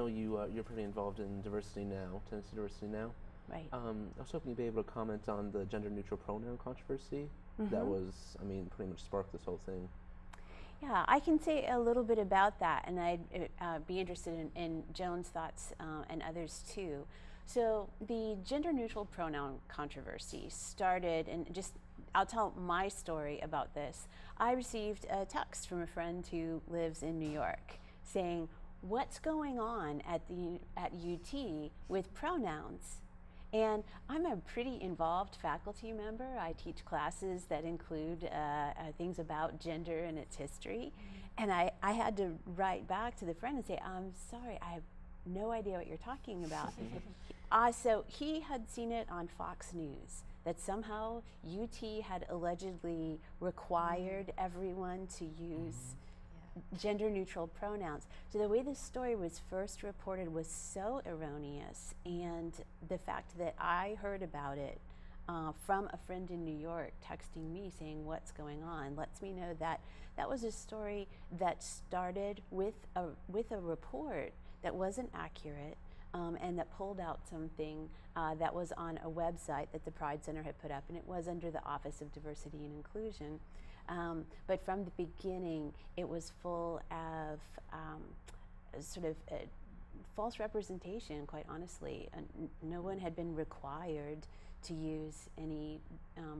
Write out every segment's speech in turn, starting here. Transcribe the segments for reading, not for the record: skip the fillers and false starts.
know you're pretty involved in diversity now, Tennessee Diversity Now. Right. I was hoping you'd be able to comment on the gender-neutral pronoun controversy that was, pretty much sparked this whole thing. Yeah, I can say a little bit about that, and I'd be interested in Joan's thoughts and others too. So the gender-neutral pronoun controversy started, and I'll tell my story about this. I received a text from a friend who lives in New York saying, "What's going on at UT with pronouns?" And I'm a pretty involved faculty member. I teach classes that include things about gender and its history. And I had to write back to the friend and say, "I'm sorry, I have no idea what you're talking about." So he had seen it on Fox News, that somehow UT had allegedly required everyone to use gender-neutral pronouns. So the way this story was first reported was so erroneous, and the fact that I heard about it from a friend in New York texting me saying what's going on lets me know that that was a story that started with a report that wasn't accurate, and that pulled out something that was on a website that the Pride Center had put up, and it was under the Office of Diversity and Inclusion. But from the beginning, it was full of sort of false representation, quite honestly. No one had been required to use any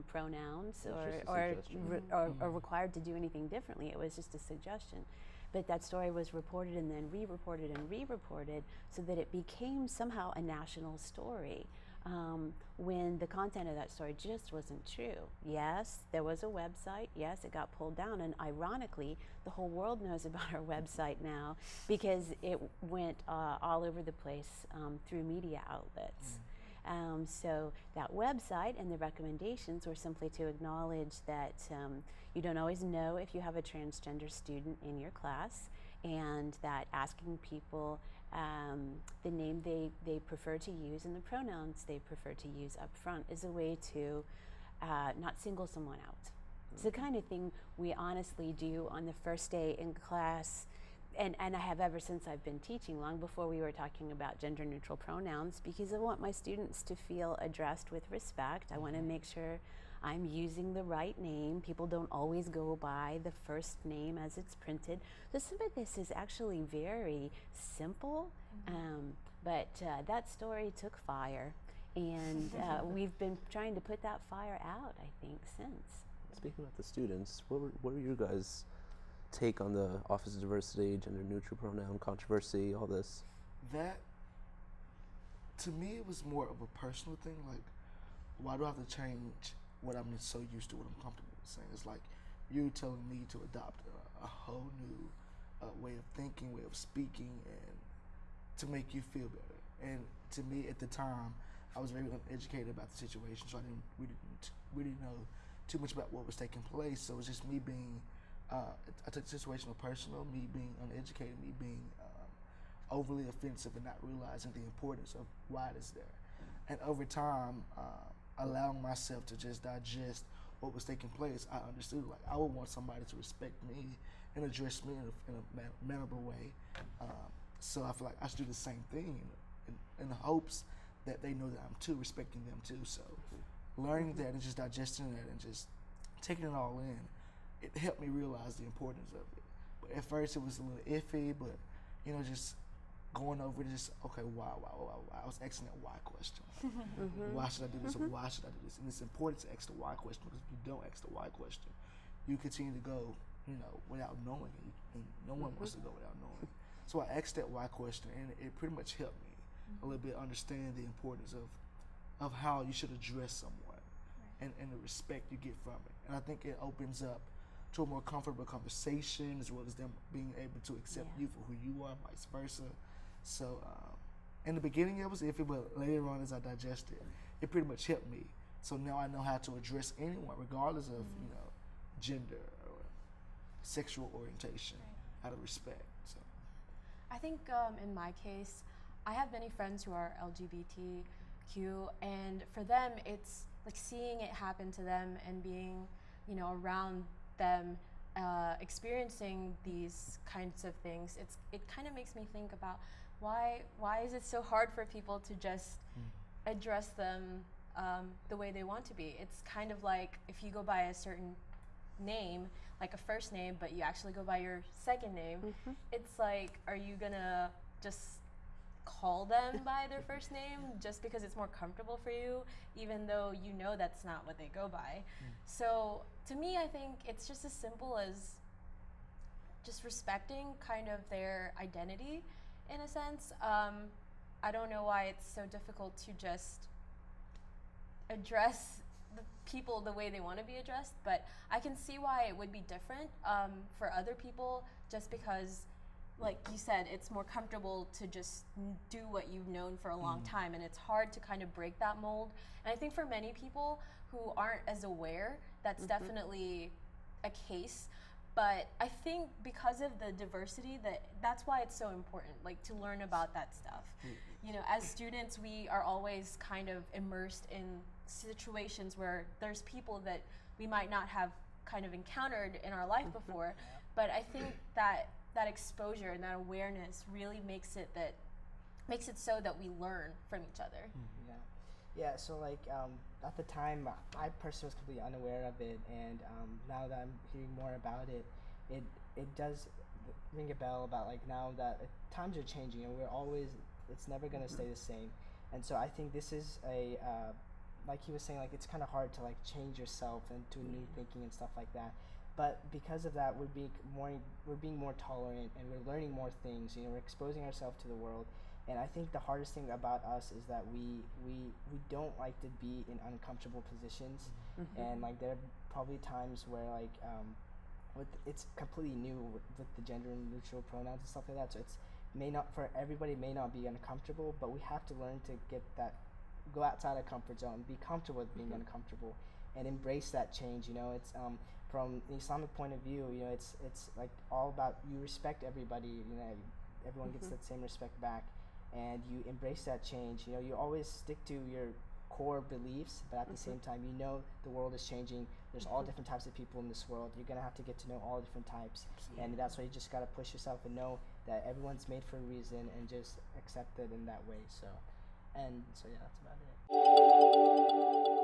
pronouns or required to do anything differently. It was just a suggestion. But that story was reported and then re-reported and re-reported so that it became somehow a national story. When the content of that story just wasn't true. Yes, there was a website. Yes, it got pulled down. And ironically, the whole world knows about our website now because it went all over the place through media outlets. So that website and the recommendations were simply to acknowledge that you don't always know if you have a transgender student in your class, and that asking people the name they prefer to use and the pronouns they prefer to use up front is a way to not single someone out. It's the kind of thing we honestly do on the first day in class, and I have ever since I've been teaching, long before we were talking about gender neutral pronouns, because I want my students to feel addressed with respect. I want to make sure I'm using the right name. People don't always go by the first name as it's printed. So some of this is actually very simple, but that story took fire, and we've been trying to put that fire out, I think, since. Speaking about the students, what were your guys' take on the Office of Diversity, gender neutral pronoun controversy, all this? That, to me, it was more of a personal thing. Like, why do I have to change what I'm so used to, what I'm comfortable with saying? It's like you telling me to adopt a whole new way of thinking, way of speaking, and to make you feel better. And to me, at the time, I was very uneducated about the situation, so we didn't really know too much about what was taking place. So it was just me being, I took the situation personal, me being uneducated, me being overly offensive and not realizing the importance of why it is there. And over time, allowing myself to just digest what was taking place, I understood, like, I would want somebody to respect me and address me in a mannerable way. So I feel like I should do the same thing in the hopes that they know that I'm too, respecting them too. So learning that and just digesting that and just taking it all in, it helped me realize the importance of it. But at first it was a little iffy, but just going over it, just, okay, why? I was asking that why question. Like, why should I do this, or why should I do this? And it's important to ask the why question, because if you don't ask the why question, you continue to go, without knowing, and no one wants to go without knowing. So I asked that why question, and it pretty much helped me a little bit understand the importance of how you should address someone, and the respect you get from it. And I think it opens up to a more comfortable conversation, as well as them being able to accept you for who you are, vice versa. So in the beginning it was iffy, but later on as I digested, it pretty much helped me. So now I know how to address anyone, regardless of gender or sexual orientation, out of respect. So I think in my case, I have many friends who are LGBTQ, and for them it's like seeing it happen to them and being around them, experiencing these kinds of things. It kind of makes me think about why is it so hard for people to just address them the way they want to be? It's kind of like if you go by a certain name, like a first name, but you actually go by your second name, it's like, are you gonna just call them by their first name just because it's more comfortable for you, even though you know that's not what they go by? So to me, I think it's just as simple as just respecting kind of their identity in a sense. I don't know why it's so difficult to just address the people the way they want to be addressed, but I can see why it would be different for other people, just because, like you said, it's more comfortable to just do what you've known for a long time, and it's hard to kind of break that mold. And I think for many people who aren't as aware, that's definitely a case. But I think because of the diversity, that's why it's so important, like, to learn about that stuff. You know, as students, we are always kind of immersed in situations where there's people that we might not have kind of encountered in our life before. But I think that exposure and that awareness really makes it so that we learn from each other. Yeah, so like at the time, I personally was completely unaware of it, and now that I'm hearing more about it, it does ring a bell about, like, now that times are changing and it's never going to stay the same. And so I think this is like he was saying, like, it's kind of hard to, like, change yourself into new thinking and stuff like that. But because of that, we're being more tolerant, and we're learning more things. You know, we're exposing ourselves to the world. And I think the hardest thing about us is that we don't like to be in uncomfortable positions. And, like, there are probably times where, like, it's completely new with the gender neutral pronouns and stuff like that. So for everybody, may not be uncomfortable, but we have to learn to go outside our comfort zone, be comfortable with being uncomfortable, and embrace that change. You know, it's from an Islamic point of view, you know, it's like all about, you respect everybody. You know, everyone gets that same respect back, and you embrace that change. You know, you always stick to your core beliefs, but at the same time, you know, the world is changing. There's all different types of people in this world. You're gonna have to get to know all different types. And that's why you just gotta push yourself and know that everyone's made for a reason, and just accept it in that way. So yeah, that's about it.